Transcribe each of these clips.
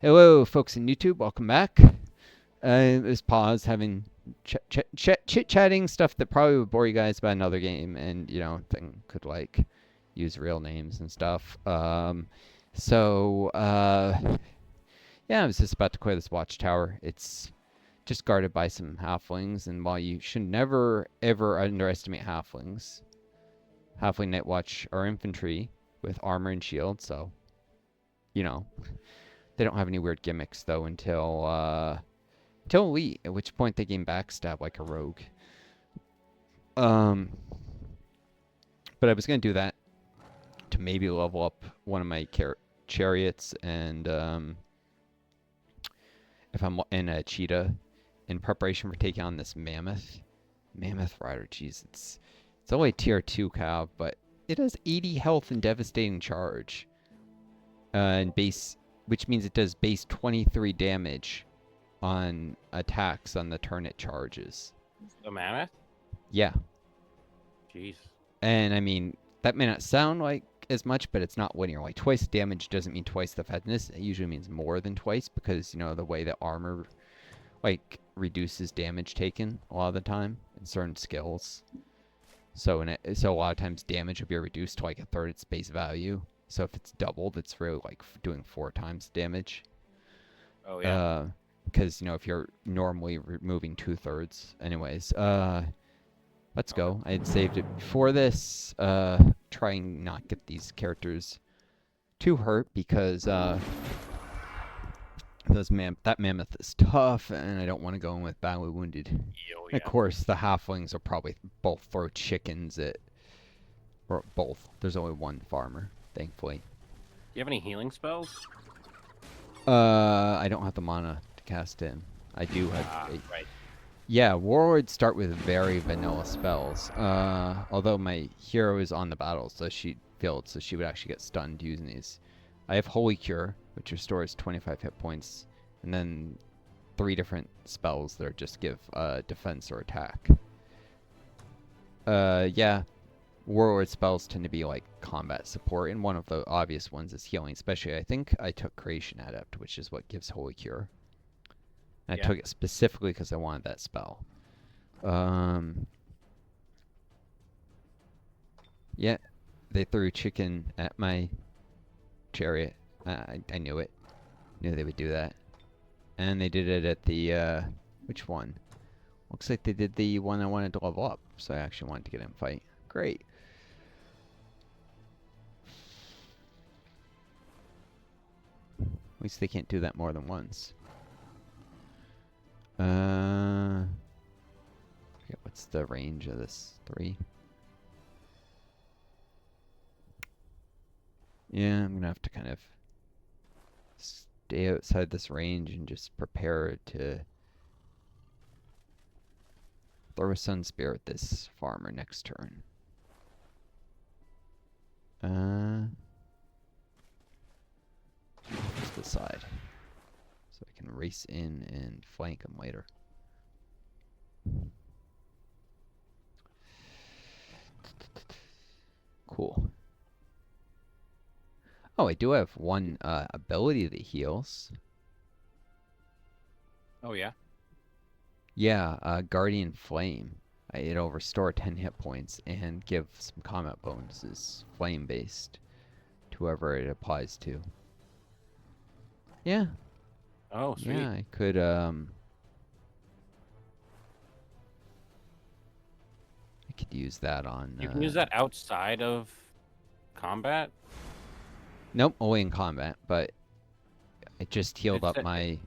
Hello, folks in YouTube. Welcome back. This pause having chit-chatting stuff that probably would bore you guys about another game, and thing could like use real names and stuff. Yeah, I was just about to clear this watchtower. It's just guarded by some halflings, and while you should never ever underestimate halflings, halfling night watch are infantry with armor and shield, so you know. They don't have any weird gimmicks though until elite, at which point they gain backstab like a rogue. Um, but I was gonna do that to maybe level up one of my chariots, and if I'm in a cheetah, in preparation for taking on this mammoth rider. Jeez, it's only tier 2 cav, but it has 80 health and devastating charge, and base, which means it does base 23 damage on attacks on the turn it charges. The mammoth? Yeah. Jeez. And I mean, that may not sound like as much, but it's not linear. Like twice damage doesn't mean twice the effectiveness. It usually means more than twice because, the way that armor like reduces damage taken a lot of the time in certain skills. So a lot of times damage will be reduced to like a third its base value. So if it's doubled, it's really like doing 4 times damage. Oh, yeah. Because, if you're normally removing 2/3. Anyways, let's go. I had saved it before this, trying not get these characters too hurt because, that mammoth is tough, and I don't want to go in with badly wounded. Oh, yeah. Of course, the halflings will probably both throw chickens at, or both. There's only one farmer, thankfully. Do you have any healing spells? I don't have the mana to cast in. I do have. Right. Yeah, warlords start with very vanilla spells. Although my hero is on the battle, so she would actually get stunned using these. I have Holy Cure, which restores 25 hit points, and then 3 different spells that are just give defense or attack. Yeah, warlord spells tend to be like combat support, and one of the obvious ones is healing. Especially, I think I took Creation Adept, which is what gives Holy Cure. And I took it specifically because I wanted that spell. Yeah, they threw chicken at my chariot. I knew it. Knew they would do that. And they did it at the, which one? Looks like they did the one I wanted to level up, so I actually wanted to get in fight. Great. At least they can't do that more than once. I forget what's the range of this 3. Yeah, I'm gonna have to kind of stay outside this range and just prepare to throw a Sun Spear at this farmer next turn. Just the side, so I can race in and flank him later. Cool. Oh, I do have one ability that heals. Oh, yeah? Yeah, Guardian Flame. It'll restore 10 hit points and give some combat bonuses, flame-based, to whoever it applies to. Yeah. Oh, sweet. Yeah, I could, use that on... You can use that outside of combat? Nope, only in combat, but it just healed up my...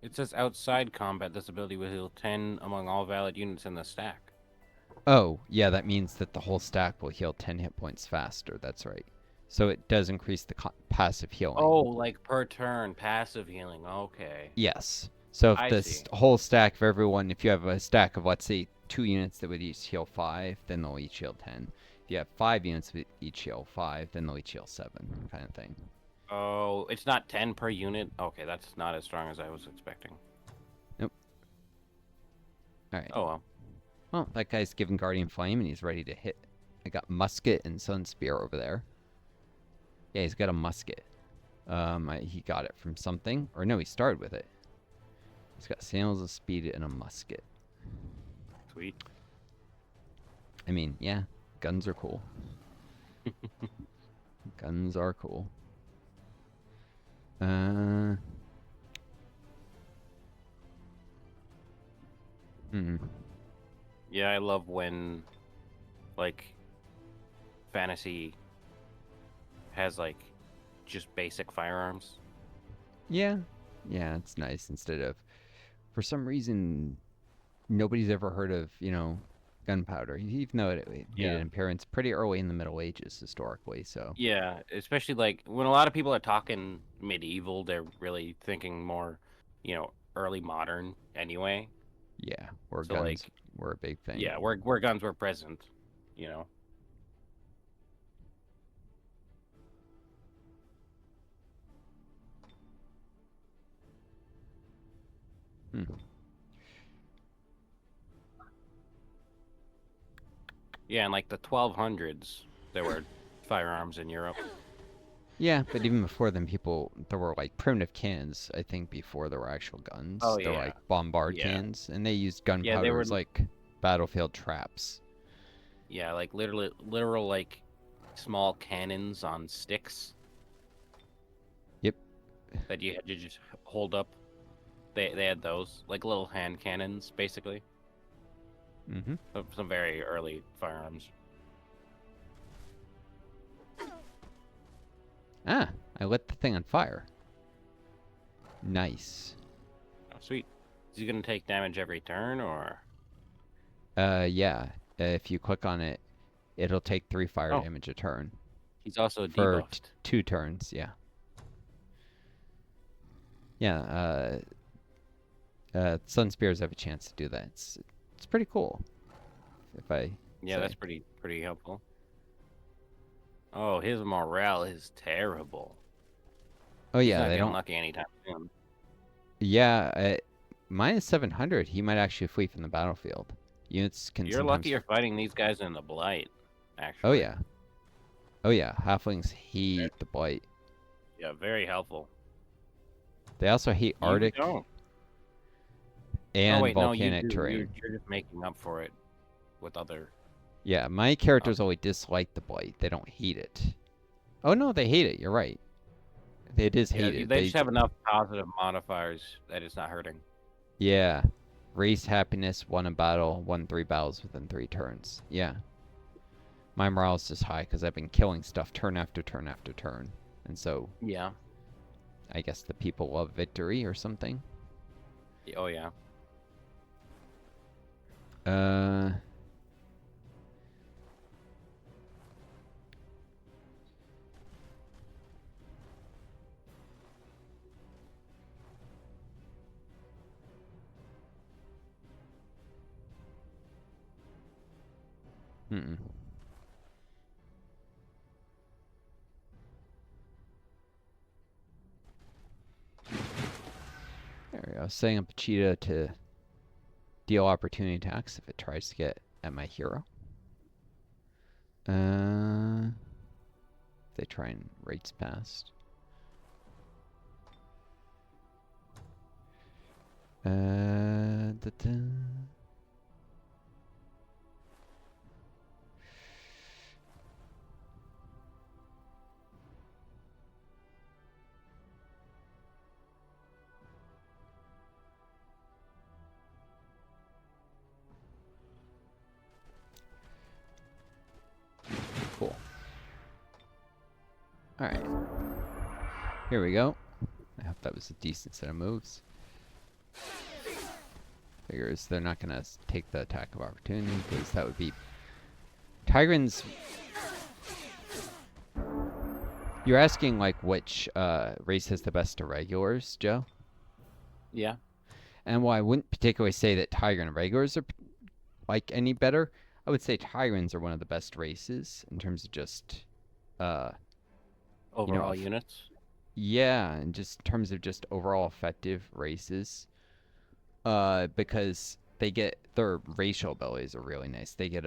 It says outside combat, this ability will heal 10 among all valid units in the stack. Oh, yeah, that means that the whole stack will heal 10 hit points faster. That's right. So it does increase the passive healing. Oh, like per turn, passive healing. Okay. Yes. So if this whole stack of everyone, if you have a stack of, let's say, 2 units that would each heal 5, then they'll each heal 10. If you have 5 units that each heal 5, then they'll each heal 7, kind of thing. Oh, it's not 10 per unit? Okay, that's not as strong as I was expecting. Nope. Alright. Oh, well. Well, that guy's giving Guardian Flame, and he's ready to hit. I got Musket and Sun Spear over there. Yeah, he's got a musket. He got it from something, or no, he started with it. He's got sandals of speed and a musket. Sweet. I mean, yeah, guns are cool. Guns are cool. Yeah, I love when, like, fantasy has, like, just basic firearms. Yeah, yeah, it's nice instead of, for some reason, nobody's ever heard of, gunpowder, even though it made Yeah. an appearance pretty early in the Middle Ages historically, so. Yeah, especially, like, when a lot of people are talking medieval, they're really thinking more, early modern anyway. Yeah, where So, guns like, were a big thing. yeah, where guns were present, you know. Hmm. Yeah, in like the 1200s, there were firearms in Europe. Yeah, but even before then, there were like primitive cannons, I think, before there were actual guns. Oh There were yeah, like bombard yeah, cannons, and they used yeah. They gunpowder were, as like battlefield traps. yeah, like literal like small cannons on sticks Yep. that you had to just hold up. They had those like little hand cannons, basically. Mm-hmm. Some very early firearms. Ah, I lit the thing on fire. Nice. Oh, sweet. Is he gonna take damage every turn, or? Yeah. If you click on it, it'll take 3 fire Oh, damage a turn he's also for debuffed. 2 turns. Yeah. Yeah. Sun Spears have a chance to do that. It's pretty cool. If I Yeah, say. that's pretty helpful. Oh, his morale is terrible. Oh He's yeah, not they getting don't. lucky anytime soon. Yeah, minus 700, he might actually flee from the battlefield. Units can You're lucky sometimes. you're fighting these guys in the blight, Oh actually. yeah. Oh yeah. Halflings Ver- hate the blight. Yeah, very helpful. They also hate You Arctic don't. Oh and wait, no, you volcanic do. terrain. You're just making up for it with other. Yeah, my Oh, characters only dislike the blight. They don't hate it. Oh no, they hate it. You're right. It is yeah, hated. they just have enough positive modifiers that it's not hurting. Yeah. Race happiness, won a battle, won 3 battles within 3 turns. Yeah. My morale's just high because I've been killing stuff turn after turn after turn. And so Yeah. I guess the people love victory or something. Oh yeah. Uh. Mm-mm. There we go. Setting up a cheetah to deal opportunity attacks if it tries to get at my hero. They try and race past. Da-da. Cool. Alright. Here we go. I hope that was a decent set of moves. Figures they're not going to take the attack of opportunity because that would be... Tigran's... You're asking, like, which race has the best irregulars, Joe? Yeah. And while I wouldn't particularly say that Tigran irregulars are, like, any better, I would say Tigrans are one of the best races in terms of just... Overall units. Yeah, and just in terms of just overall effective races. Because they get their racial abilities are really nice. They get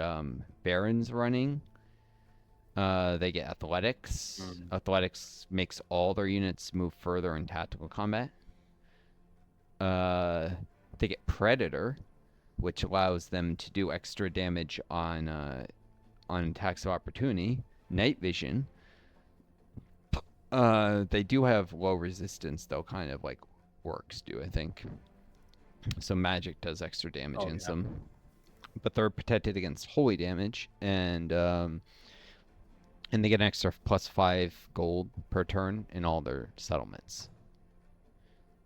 barons running. They get athletics. Mm. Athletics makes all their units move further in tactical combat. Uh, they get predator, which allows them to do extra damage on attacks of opportunity. Night vision. They do have low resistance though, kind of like orcs do, I think. So magic does extra damage Oh against yeah. them, but they're protected against holy damage, and they get an extra +5 gold per turn in all their settlements.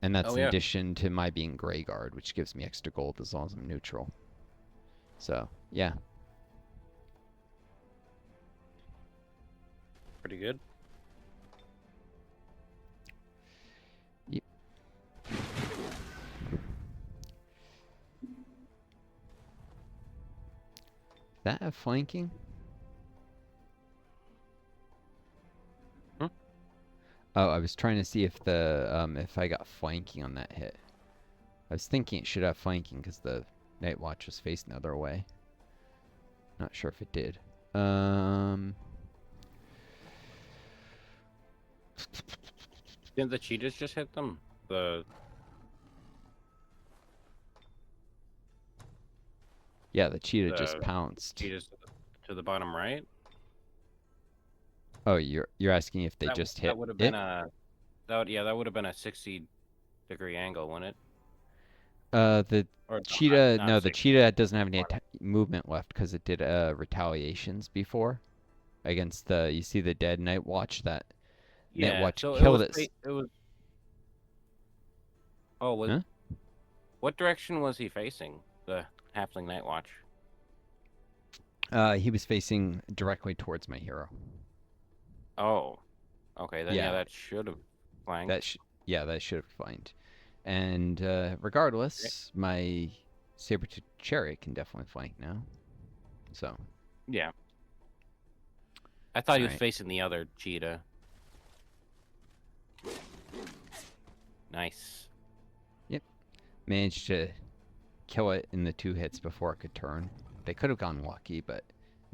And that's Oh in yeah. addition to my being Grey Guard, which gives me extra gold as long as I'm neutral. So yeah, Pretty good. yep. That have flanking? Hmm? Oh, I was trying to see if if I got flanking on that hit. I was thinking it should have flanking because the Night Watch was facing the other way. Not sure if it did. Didn't the cheetahs just hit them? The Yeah, the cheetah just the pounced. cheetahs to the bottom right. Oh, you're asking if they That just that hit would have been it? that would have been a 60-degree angle, wouldn't it? The Or no, cheetah, not no, the 60. cheetah doesn't have any movement left because it did retaliations before against the. You see the dead Night Watch. That Night Yeah. Watch So it killed was it. it was. Oh, Huh? what direction was he facing? The halfling night watch. He was facing directly towards my hero. Oh. Okay, then yeah, Yeah, that should have flanked. yeah, that should have flanked. And Okay. regardless, my saber-tooth chariot can definitely flank now. So, Yeah. I thought all he was right. facing the other cheetah. Nice. Yep. Managed to kill it in the 2 hits before it could turn. They could have gone lucky, but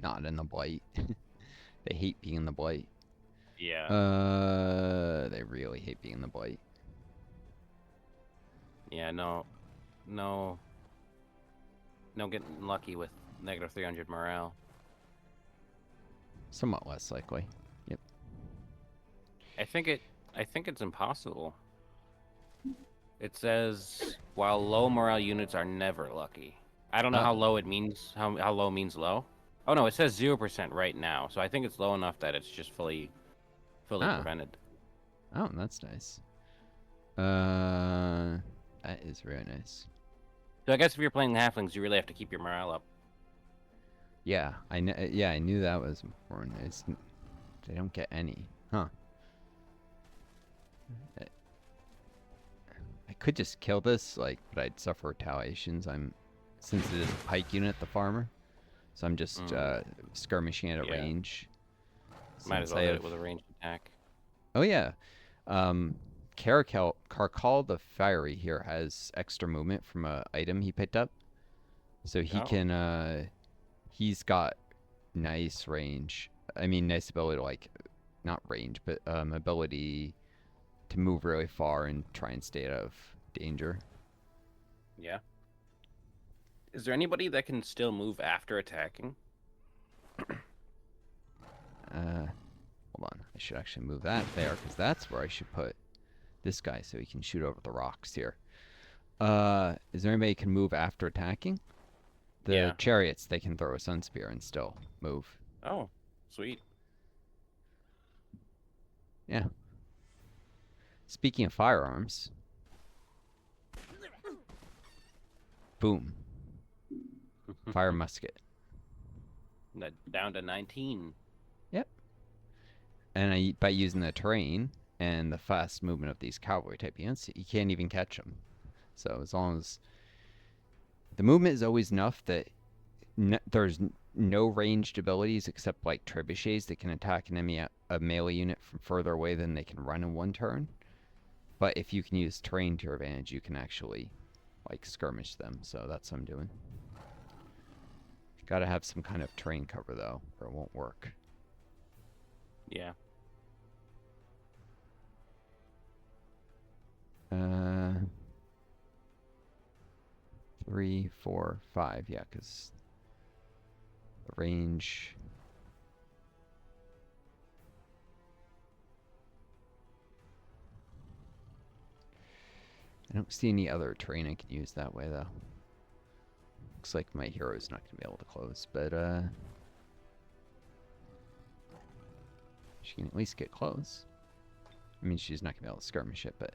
not in the blight. They hate being in the blight. Yeah. They really hate being in the blight. Yeah, no. No. No getting lucky with negative 300 morale. Somewhat less likely. Yep. I think it's impossible. It says while low morale units are never lucky. I don't know how Oh. low it means. How low means low? Oh no, it says 0% right now. So I think it's low enough that it's just fully Ah. prevented. Oh, that's nice. That is really nice. So I guess if you're playing halflings, you really have to keep your morale up. Yeah, I know. Yeah, I knew that was important. They don't get any, huh? I, I could just kill this, like, but I'd suffer retaliations. Since it is a pike unit, the farmer, so I'm just skirmishing at a Yeah. range. Might as Since well I hit have, it with a ranged attack. oh yeah, Caracal the Fiery here has extra movement from a item he picked up, so he Oh. can he's got nice range. I mean, nice ability to, like, not range, but ability to move really far and try and stay out of danger. Yeah. Is there anybody that can still move after attacking? Hold on, I should actually move that there because that's where I should put this guy so he can shoot over the rocks here. Is there anybody who can move after attacking? The Yeah. chariots, they can throw a sun spear and still move. Oh, sweet. Yeah. Speaking of firearms, boom, fire musket. Down to 19. Yep. And by using the terrain and the fast movement of these cavalry type units, you can't even catch them. So as long as the movement is always enough that there's no ranged abilities except like trebuchets that can attack an enemy a melee unit from further away than they can run in one turn. But if you can use terrain to your advantage, you can actually like skirmish them. So that's what I'm doing. Got to have some kind of terrain cover though, or it won't work. Yeah. 3, 4, 5. Yeah, because the range. I don't see any other terrain I can use that way, though. Looks like my hero is not going to be able to close, but she can at least get close. I mean, she's not going to be able to skirmish it, but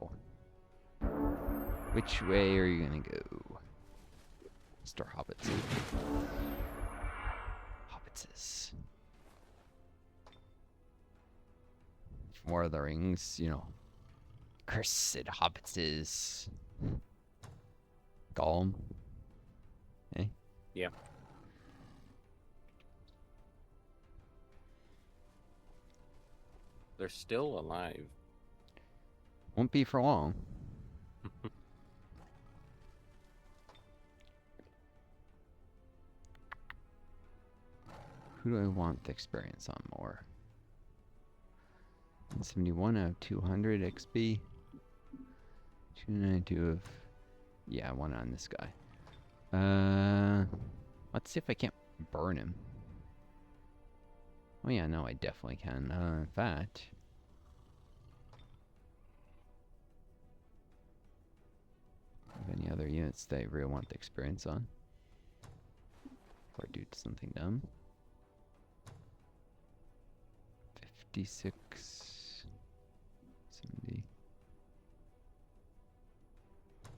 Cool. Which way are you going to go? Mr. Hobbits. Hobbitses. More of the rings, you know. Cursed Hobbitses. Gollum. Hey? Yeah. They're still alive. Won't be for long. Who do I want the experience on more? 171 out of 200 XP. 292 of... Yeah, I want it on this guy. Let's see if I can't burn him. Oh yeah, no, I definitely can. In fact... Have any other units that I really want the experience on? Or do something dumb? 56... 70...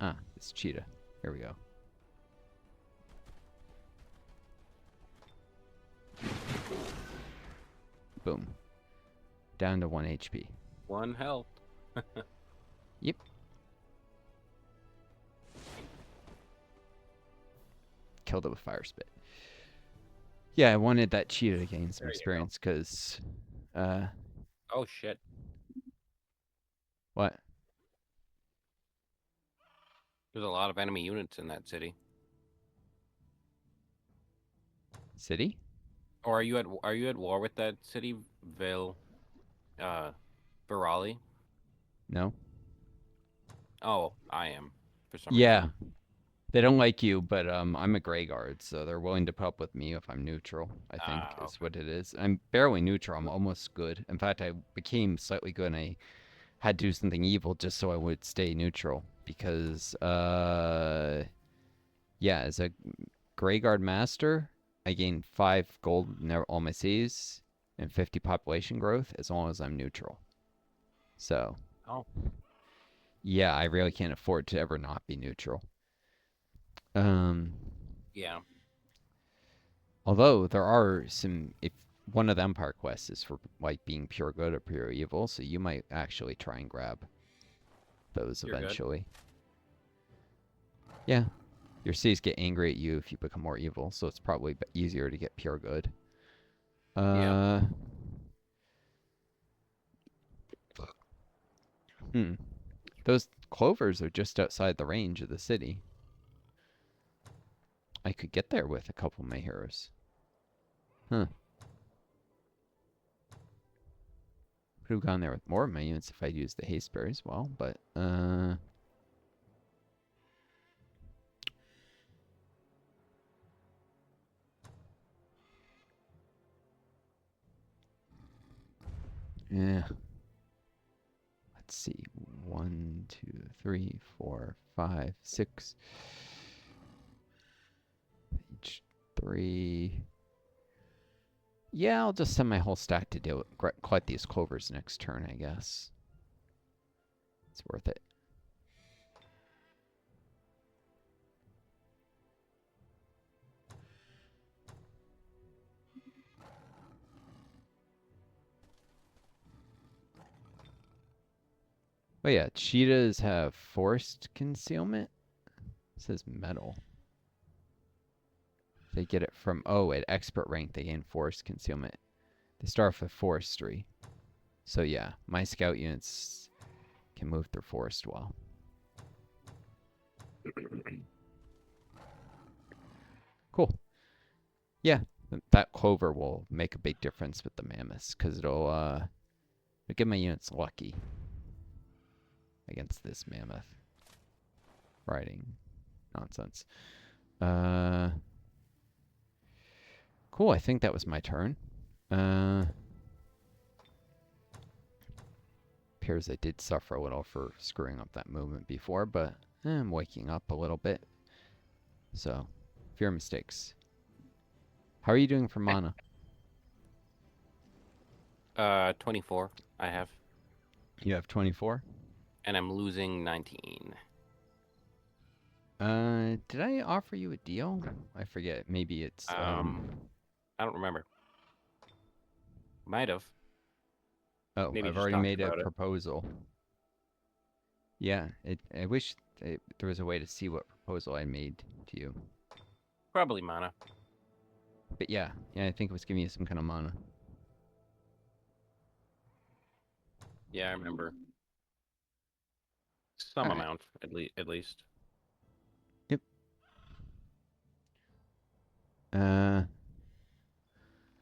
Ah, it's cheetah. Here we go. Boom. Down to 1 HP. 1 health. Yep. Killed it with fire spit. Yeah, I wanted that cheetah to gain some experience because... Oh, shit. What? There's a lot of enemy units in that city. City? Or are you at war with that city, Virali? No. Oh, I am. For some Yeah. reason. They don't like you, but I'm a gray guard, so they're willing to put up with me if I'm neutral, I think, is Okay. what it is. I'm barely neutral. I'm almost good. In fact, I became slightly good, and I had to do something evil just so I would stay neutral. Because, yeah, as a gray guard master, I gain 5 gold in all my cities and 50 population growth as long as I'm neutral. So, Oh. yeah, I really can't afford to ever not be neutral. Yeah. Although there are some, if one of the Empire quests is for like being pure good or pure evil, so you might actually try and grab those You're eventually. Yeah, your cities get angry at you if you become more evil, so it's probably easier to get pure good. Yeah. Those clovers are just outside the range of the city. I could get there with a couple of my heroes. Huh. Could have gone there with more of my units if I'd used the haste berry as well, but yeah. Let's see. 1, 2, 3, 4, 5, 6. Each 3. Yeah, I'll just send my whole stack to deal with, collect these clovers next turn, I guess. It's worth it. Oh yeah, cheetahs have forest concealment. It says metal. They get it from, at expert rank they gain forest concealment. They start off with forestry. So yeah, my scout units can move through forest well. Cool. Yeah, that clover will make a big difference with the mammoths because it'll get my units lucky against this mammoth riding nonsense. Cool. I think that was my turn. Appears I did suffer a little for screwing up that movement before, but I'm waking up a little bit. So, fear mistakes. How are you doing for mana? 24 I have, You have 24? and I'm losing 19. Did I offer you a deal? I forget. Maybe it's, I don't remember. Might have. Oh, Maybe I've just already talked made a about it. proposal. Yeah, I wish there was a way to see what proposal I made to you. Probably mana. But yeah, I think it was giving you some kind of mana. Yeah, I remember. Some All right. amount, at least. Yep.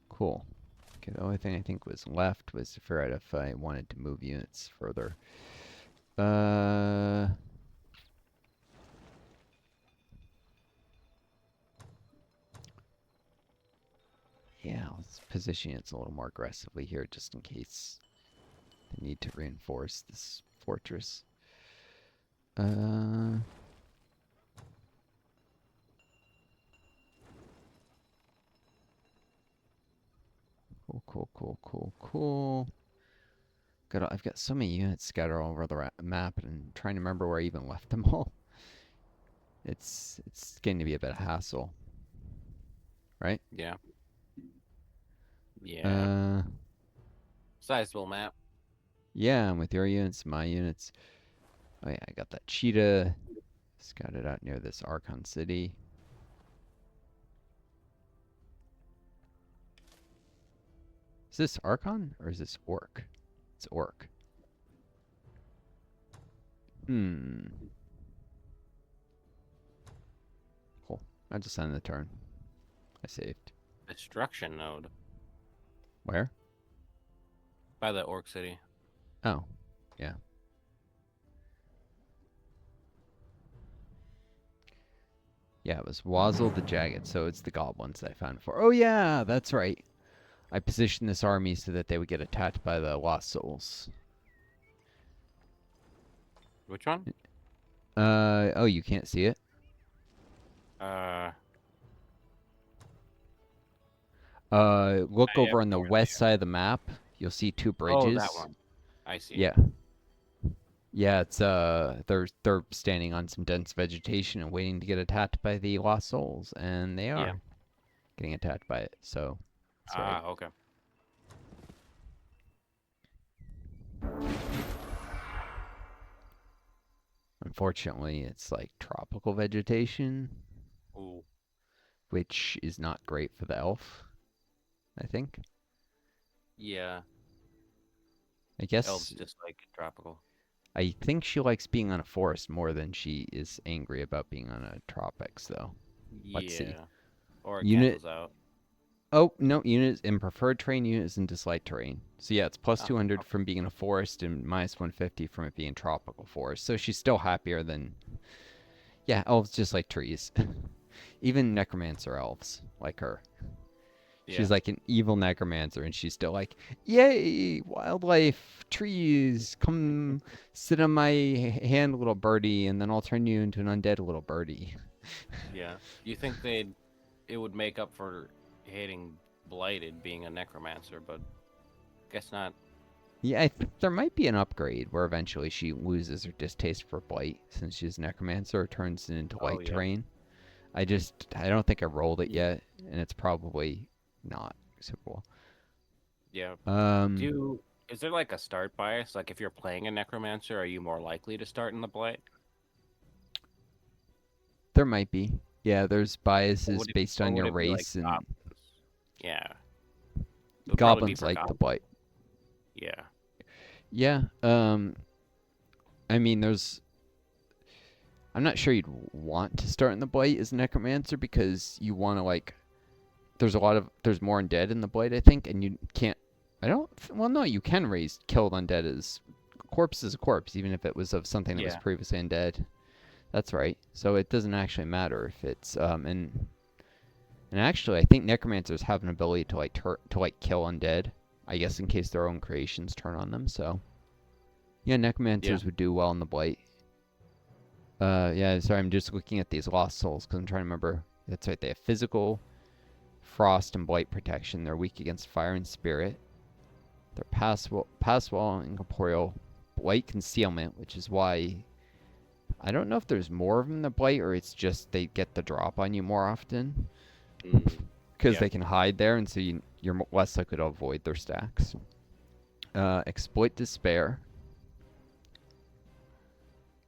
Cool. Okay, the only thing I think was left was to figure out if I wanted to move units further. Yeah, let's position it a little more aggressively here just in case they need to reinforce this fortress. Cool. I've got so many units scattered all over the map, and I'm trying to remember where I even left them all. It's getting to be a bit of hassle, right? Yeah. Yeah. Sizable map. Yeah, I'm with your units, my units. Oh yeah, I got that cheetah scouted out near this Archon city. Is this Archon or is this Orc? It's Orc. Cool. I just ended the turn. I saved. Destruction node. Where? By the Orc City. Oh, yeah. Yeah, it was Wazzle the Jagged, so it's the goblins I found for. Oh yeah, that's right. I positioned this army so that they would get attacked by the Lost Souls. Which one? Oh, you can't see it? Look I over have on the no west idea. side of the map. You'll see two Oh, bridges. that one. I see. Yeah. Yeah, it's they're standing on some dense vegetation and waiting to get attacked by the Lost Souls, and they are Yeah. getting attacked by it. So that's right. Okay. Unfortunately, it's like tropical vegetation, Ooh. which is not great for the elf, I think. Yeah. I guess Elves dislike tropical. I think she likes being on a forest more than she is angry about being on a tropics, though. Let's see. Yeah. Or it Unit. cancels out. Oh, no, unit in preferred terrain, unit is in disliked terrain. So yeah, it's plus Oh, 200 okay. from being in a forest and minus 150 from it being tropical forest. So she's still happier than. Yeah, elves just like trees. Even necromancer elves like her. She's Yeah. like an evil necromancer, and she's still like, "Yay, wildlife, trees, come sit on my hand, little birdie, and then I'll turn you into an undead little birdie." Yeah. You think it would make up for hating Blighted being a necromancer, but guess not. Yeah, there might be an upgrade where eventually she loses her distaste for blight since she's a necromancer, turns it into Oh light yeah. terrain. I don't think I rolled it yet, and it's probably not super well. Yeah. Um, Is there like a start bias? Like if you're playing a necromancer, are you more likely to start in the Blight? there might be. Yeah, there's biases based Or on would your it be like race, and goblins? Yeah. It would probably be goblins for like the goblins. blight. Yeah. Yeah. I mean, I'm not sure you'd want to start in the Blight as a Necromancer because you want to like. There's more undead in the Blight, I think, and you can't. Well, no, you can raise killed undead as corpse is a corpse, even if it was of something that was Yeah. previously undead. That's right. So it doesn't actually matter if it's and actually I think necromancers have an ability to like kill undead. I guess in case their own creations turn on them. So yeah, Yeah. necromancers would do well in the Blight. Yeah, sorry, I'm just looking at these lost souls because I'm trying to remember. That's right, they have physical, frost, and blight protection. They're weak against fire and spirit. They're pass wall, incorporeal, blight concealment, which is why I don't know if there's more of them than blight or it's just they get the drop on you more often because Yeah. they can hide there, and so you're less likely to avoid their stacks. Exploit despair.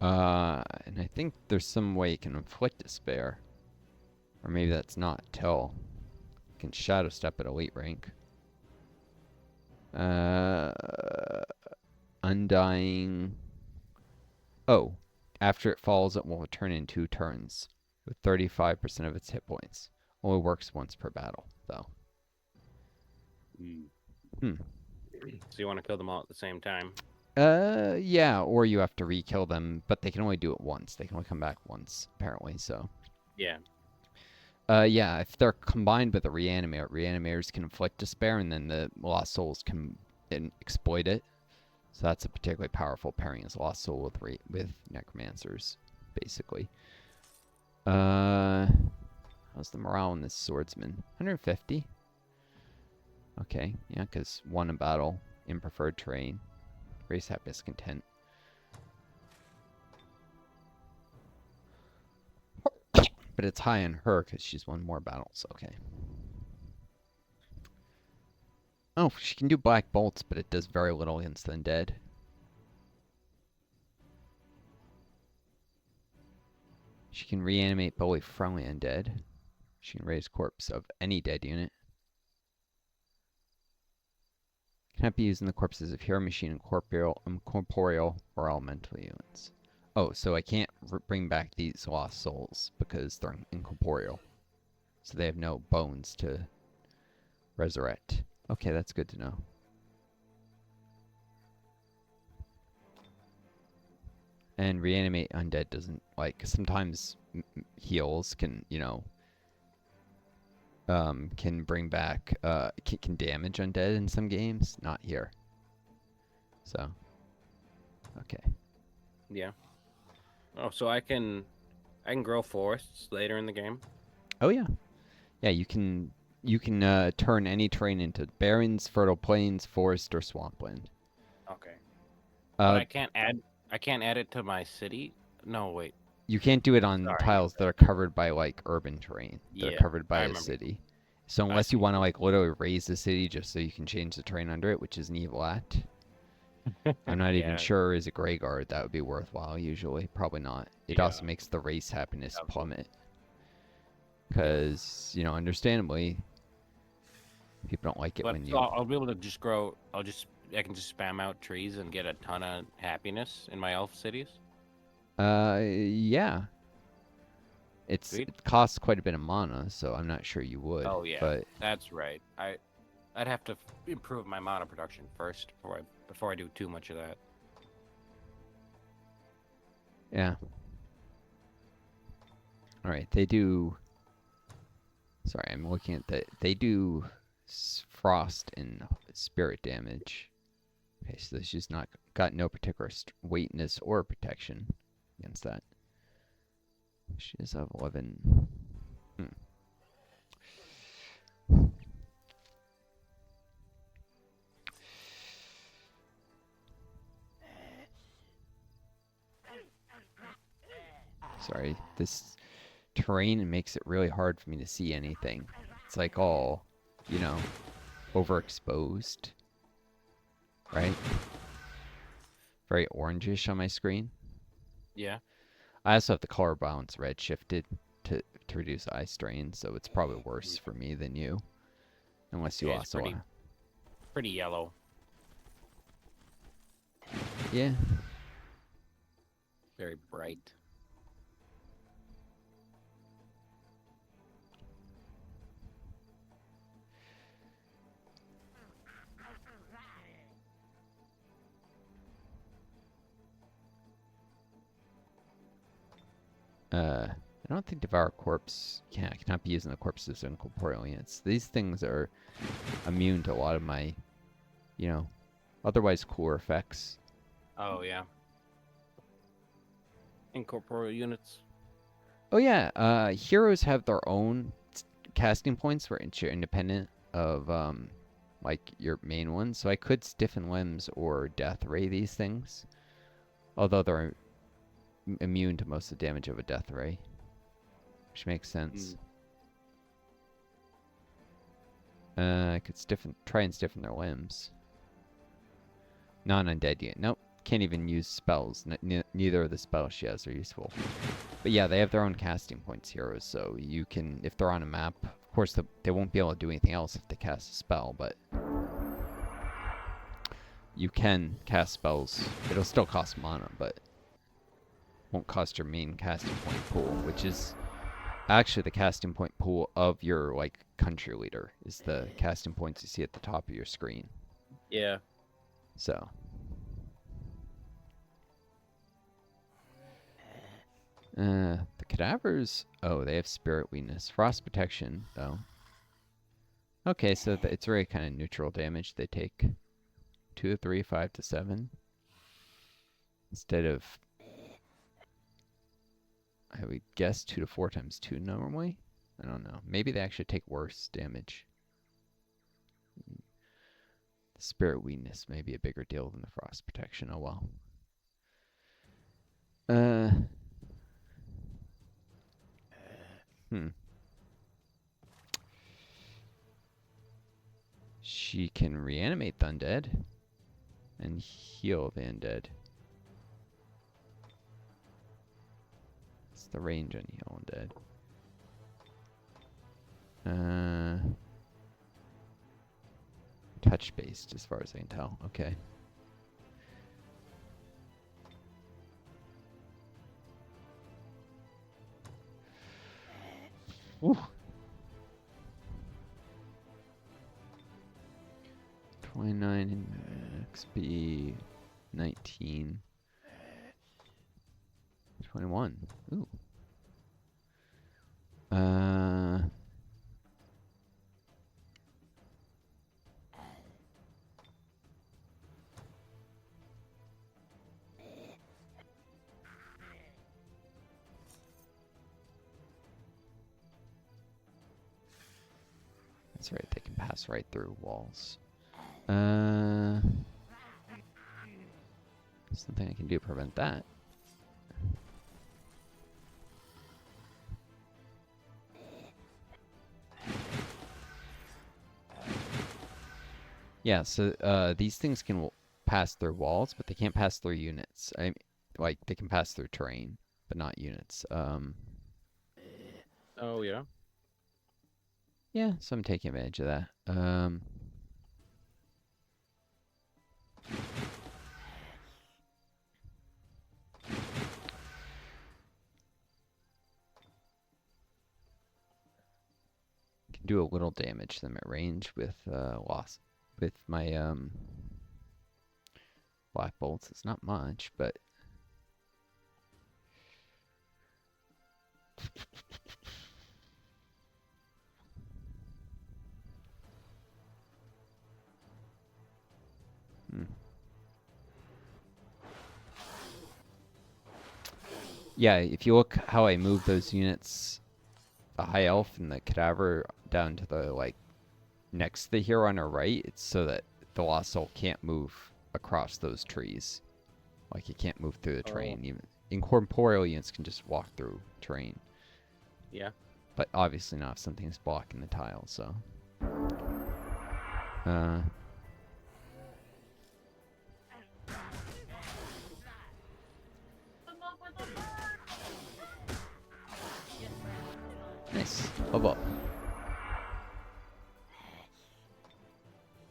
And I think there's some way you can inflict despair. Or maybe that's not till you can shadow step at elite rank. Uh, Undying. Oh, after it falls, it will return in 2 turns with 35% of its hit points. Only works once per battle, though. Mm. Hmm. So you want to kill them all at the same time? Yeah, or you have to re-kill them, but they can only do it once. They can only come back once, apparently, so. Yeah. Yeah, if they're combined with a reanimator, reanimators can inflict despair, and then the lost souls can exploit it. So that's a particularly powerful pairing as lost soul with necromancers, basically. How's the morale in this swordsman? 150. Okay, yeah, because won a battle in preferred terrain. Race happiness content. But it's high on her because she's won more battles. Okay. Oh, she can do black bolts, but it does very little against the undead. She can reanimate bully friendly undead. She can raise corpse of any dead unit. Cannot be used in the corpses of hero machine incorporeal or elemental units. Oh, so I can't bring back these lost souls because they're incorporeal. So they have no bones to resurrect. Okay, that's good to know. And reanimate undead doesn't like sometimes heals can can bring back can damage undead in some games. Not here. So okay. Yeah. Oh, so I can grow forests later in the game. Oh yeah, yeah. You can turn any terrain into barrens, fertile plains, forest, or swampland. Okay. But Uh, I can't add it to my city. No, wait. you can't do it on Sorry. tiles that are covered by like urban terrain. That are Yeah, covered by I a remember. city. So I unless you see. want to like literally raise the city just so you can change the terrain under it, which is an evil act. I'm not even Yeah. sure as a gray guard that would be worthwhile usually. Probably not. It Yeah. also makes the race happiness Doubtful. plummet. Yeah. Because, understandably, people don't like it But when so you. I'll be able to just grow. I can just spam out trees and get a ton of happiness in my elf cities. Yeah. Sweet. It costs quite a bit of mana, so I'm not sure you would. Oh yeah, But that's right. I'd have to improve my mana production first before I do too much of that. yeah. All right, they do. Sorry, I'm looking at They do frost and spirit damage. Okay, so this just not got no particular weightness or protection against that. She does have 11. Hmm. Sorry, this terrain makes it really hard for me to see anything. It's like all, you know, overexposed, right? Very orangish on my screen. Yeah. I also have the color balance red shifted to reduce eye strain, so it's probably worse for me than you. Unless you Yeah, it's also pretty yellow. Yeah. Very bright. I don't think Devour Corpse cannot be using the corpses of incorporeal units. These things are immune to a lot of my, you know, otherwise cooler effects. Oh yeah. Incorporeal units. Oh yeah, heroes have their own casting points which are independent of like your main ones. So I could stiffen limbs or death ray these things, although they're immune to most of the damage of a death ray, which makes sense. I could try and stiffen their limbs. Non-undead yet. Nope. Can't even use spells. Neither of the spells she has are useful. But yeah, they have their own casting points, heroes, so you can, if they're on a map, of course they won't be able to do anything else if they cast a spell, but you can cast spells. It'll still cost mana, but won't cost your main casting point pool, which is actually the casting point pool of your, like, country leader, is the casting points you see at the top of your screen. Yeah. So. The cadavers, oh, they have spirit weakness. Frost protection, though. Okay, so it's really kind of neutral damage they take. 2 to 3, 5 to 7. Instead of, I would guess 2 to 4 times 2 normally. I don't know. Maybe they actually take worse damage. The spirit weakness may be a bigger deal than the frost protection. Oh well. She can reanimate the undead and heal the undead. What's the range on heal undead? Touch based as far as I can tell. Okay. Woo. 29 in XP, 19, 21. Ooh. That's right, they can pass right through walls. Something I can do to prevent that. Yeah, so these things can pass through walls, but they can't pass through units. Like, they can pass through terrain, but not units. Oh yeah. Yeah, so I'm taking advantage of that. Can do a little damage to them at range with with my black bolts. It's not much, but yeah, if you look how I move those units, the high elf and the cadaver down to the, like, next to the hero on our right, it's so that the lost soul can't move across those trees. Like, it can't move through the terrain. Even incorporeal units can just walk through terrain. Yeah. But obviously not if something's blocking the tile, so. Nice. Level up.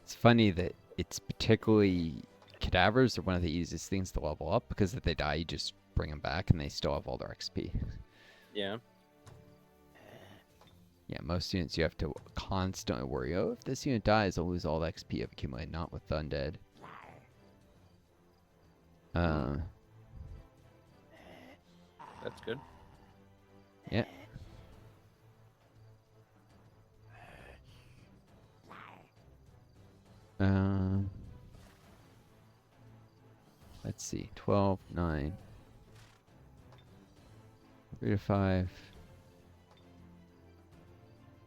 It's funny that it's particularly cadavers are one of the easiest things to level up because if they die, you just bring them back and they still have all their XP. Yeah. Yeah, most units you have to constantly worry, oh, if this unit dies, I'll lose all the XP I've accumulated. Not with the undead. That's good. Yeah. Let's see. 12, 9. 3 to 5.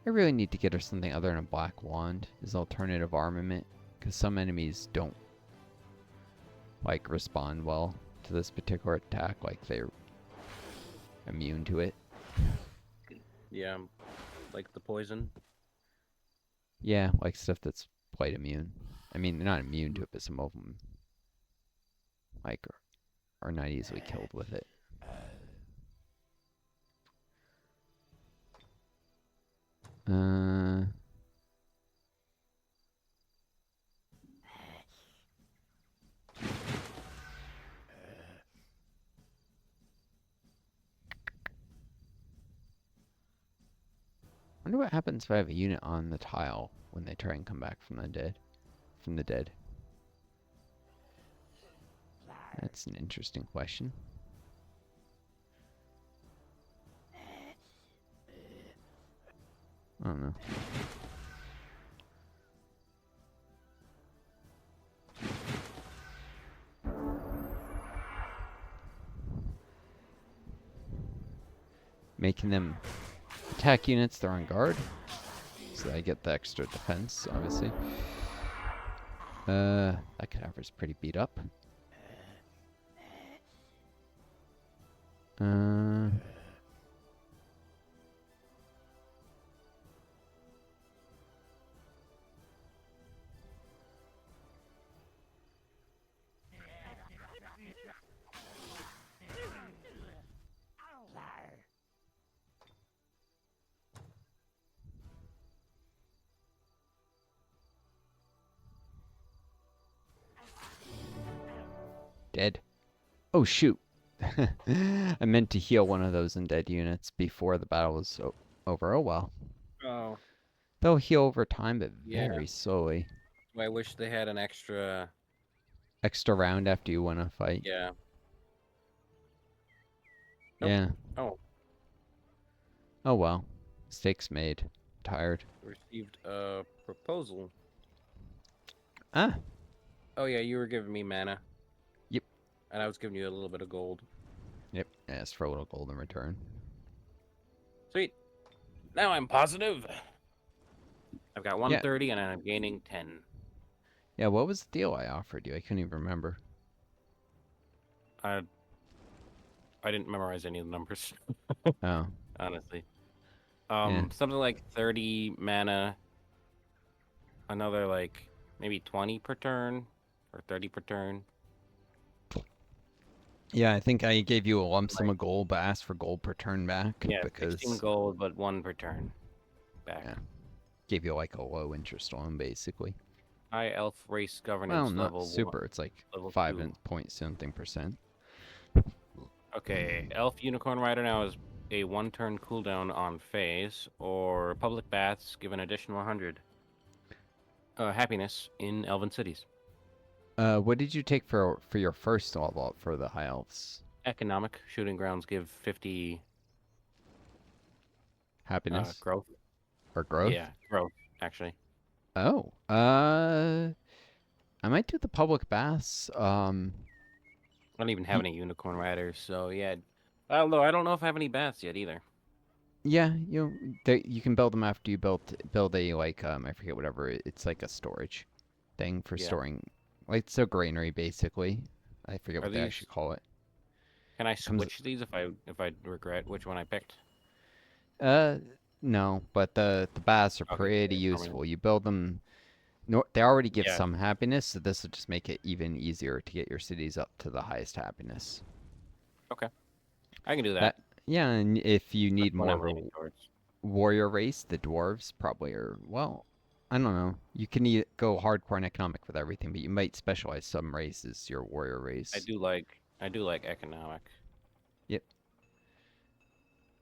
I really need to get her something other than a black wand as alternative armament, because some enemies don't like respond well to this particular attack, like they're immune to it. Yeah, like the poison. Yeah, like stuff that's quite immune. I mean, they're not immune to it, but some of them like are not easily killed with it. Wonder what happens if I have a unit on the tile when they try and come back from the dead. That's an interesting question. I don't know. Making them attack units, they're on guard. So I get the extra defense, obviously. That cadaver's pretty beat up. Dead. Oh, shoot. I meant to heal one of those undead units before the battle was over. Oh, well. Oh. They'll heal over time, but Yeah. very slowly. I wish they had an extra round after you win a fight. Yeah. Nope. Yeah. Oh. Oh, well. Mistakes made. Tired. Received a proposal. Ah. Oh, yeah, you were giving me mana. Yep. And I was giving you a little bit of gold. Yep. I asked for a little gold in return. Sweet. Now I'm positive. I've got 130 and I'm gaining 10. Yeah, what was the deal I offered you? I couldn't even remember. I didn't memorize any of the numbers. Oh. Honestly. Yeah. Something like 30 mana. Another like maybe 20 per turn or 30 per turn. Yeah, I think I gave you a lump sum of gold, but asked for gold per turn back. Yeah, because 16 gold, but 1 per turn back. Yeah. Gave you like a low interest loan, basically. High elf race governance well, not level super. 1, It's like level 5 2. point something percent. Okay, elf unicorn rider now is a 1-turn cooldown on phase, or public baths give an additional 100 happiness in elven cities. What did you take for your first level up for the high elves? Economic shooting grounds give 50 happiness growth. Or growth? Yeah, growth actually. Oh, I might do the public baths. I don't even have any unicorn riders, so yeah. Although I don't know if I have any baths yet either. Yeah, you can build them after you build a like I forget whatever it's like a storage thing for storing, like it's a granary basically. I forget what they actually call it. Can I switch these if I regret which one I picked? No, but the baths are pretty useful. You build them. No, they already give some happiness, so this will just make it even easier to get your cities up to the highest happiness. Okay, I can do that. Yeah, and if you need more warrior race, the dwarves probably are. Well, I don't know. You can go hardcore and economic with everything, but you might specialize some races, your warrior race. I do like economic. Yep.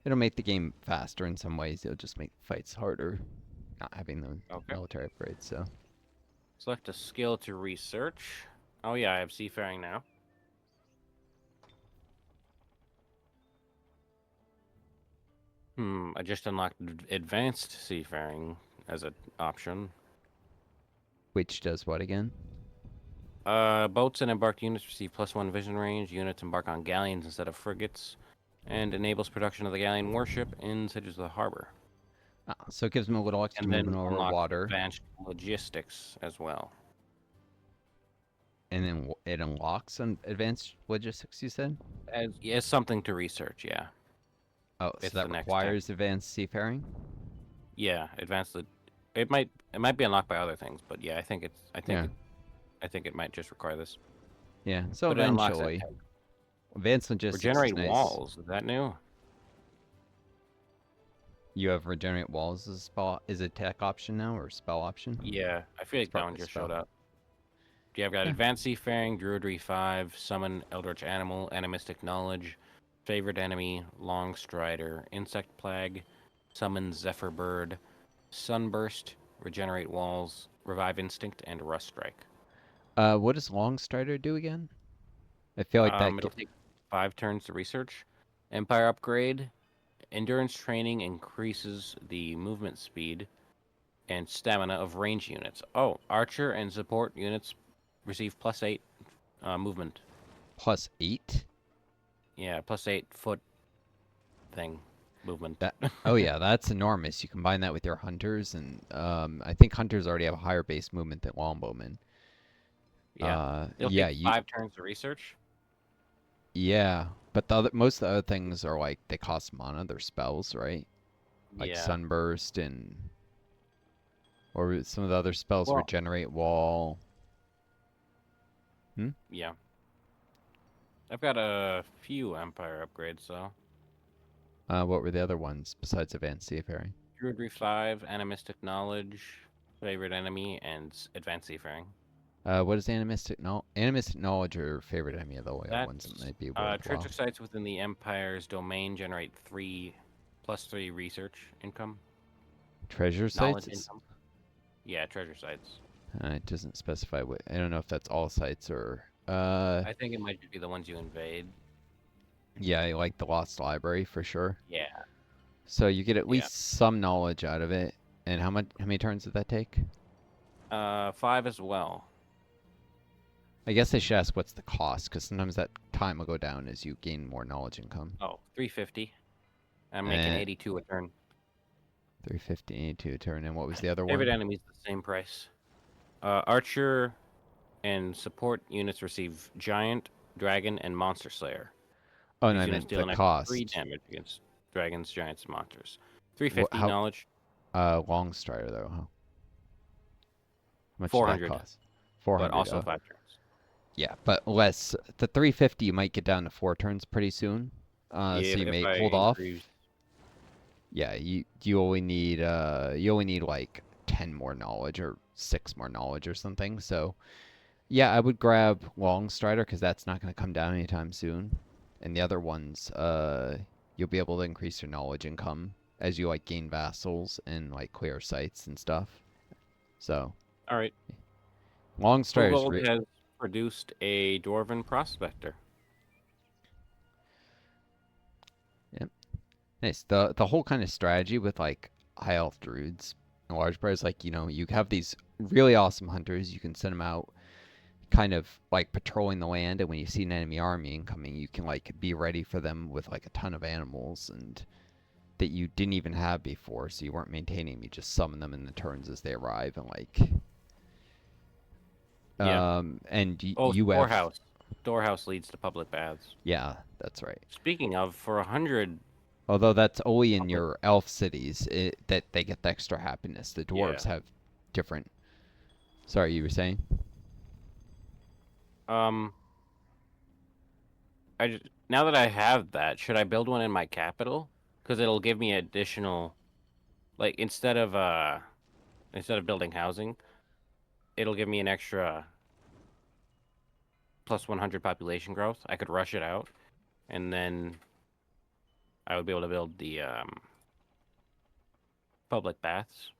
It'll make the game faster in some ways. It'll just make fights harder, not having the Okay. military upgrades. So Select a skill to research. Oh yeah, I have seafaring now. I just unlocked advanced seafaring as an option. which does what again? Boats and embarked units receive +1 vision range. Units embark on galleons instead of frigates, and enables production of the galleon warship in such as the harbor. So it gives them a little extra And then movement over unlocks water, advanced logistics as well. and then it unlocks on advanced logistics. You said. As something to research, yeah. Oh, It's so that the next step. requires advanced seafaring. Yeah, advanced. It might be unlocked by other things, but yeah, Yeah. I think it might just require this. Yeah. So But it unlocks it. eventually, advanced logistics is Regenerate nice. walls. Is that new? You have regenerate walls as a spell. Is a tech option now or spell option? Yeah, I feel It's like that one probably just spell. showed up. Yeah, I've got Yeah. Advanced Seafaring, Druidry 5, Summon Eldritch Animal, Animistic Knowledge, Favorite Enemy, Long Strider, Insect Plague, Summon Zephyr Bird, Sunburst, Regenerate Walls, Revive Instinct, and Rust Strike. What does Long Strider do again? I feel like that. It'll take 5 turns to research. Empire Upgrade, Endurance Training increases the movement speed and stamina of range units. Oh, Archer and Support units receive +8 movement. +8. Yeah, +8 foot thing movement. That. Oh yeah, that's enormous. You combine that with your hunters, and I think hunters already have a higher base movement than longbowmen. Yeah. It'll Yeah, take you. 5 turns to research. Yeah, but most of the other things are like they cost mana. They're spells, right? Like Yeah. sunburst and or some of the other spells Well, regenerate wall. yeah. I've got a few Empire upgrades, so. What were the other ones besides advanced seafaring? Druidry 5, Animistic Knowledge, Favorite Enemy, and Advanced Seafaring. What is animistic knowledge or favorite enemy of the other ones that That's might be worthwhile? treasure sites within the Empire's domain generate 3 +3 research income. Treasure sites? Knowledge income. Yeah, treasure sites. It doesn't specify what. I don't know if that's all sites or. I think it might just be the ones you invade. Yeah, I like the Lost Library for sure. Yeah. So you get at Yeah. least some knowledge out of it. And how many turns did that take? 5 as well. I guess I should ask what's the cost, because sometimes that time will go down as you gain more knowledge income. Oh, 350. I'm making And 82 a turn. 350 to turn. And what was the other Favorite one? enemy's the same price. Archer and support units receive Giant, Dragon, and Monster Slayer. Oh no, These I units meant deal the an extra 3 cost. damage against dragons, giants, and monsters. 350 How? knowledge. Long strider though, huh? How much did that 400, cost? but 400. also 5 turns. Yeah, but less. The 350 you might get down to 4 turns pretty soon. Yeah, So you if may I hold off. increase. Yeah, you only need like 10 more knowledge or 6 more knowledge or something. So yeah, I would grab Long Strider because that's not going to come down anytime soon. And the other ones, you'll be able to increase your knowledge income as you like gain vassals and like clear sites and stuff. So All right. Long Strider's Gold has produced a Dwarven Prospector. Yep. Nice. The whole kind of strategy with like high elf druids and large bears, like you have these really awesome hunters. You can send them out, kind of like patrolling the land, and when you see an enemy army incoming, you can like be ready for them with like a ton of animals and that you didn't even have before, so you weren't maintaining them. You just summon them in the turns as they arrive, and like Yeah. and Oh, you have storehouse. Storehouse leads to public baths. yeah, that's right. Speaking of, for 100. Although that's only in public, your elf cities that they get the extra happiness. The yeah. dwarves have different. Sorry, you were saying? Now that I have that, should I build one in my capital? Because it'll give me additional, like instead of instead of building housing, it'll give me an extra plus 100 population growth. I could rush it out, and then I would be able to build the public baths.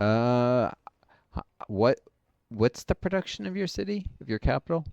Uh, what's the production of your city, of your capital?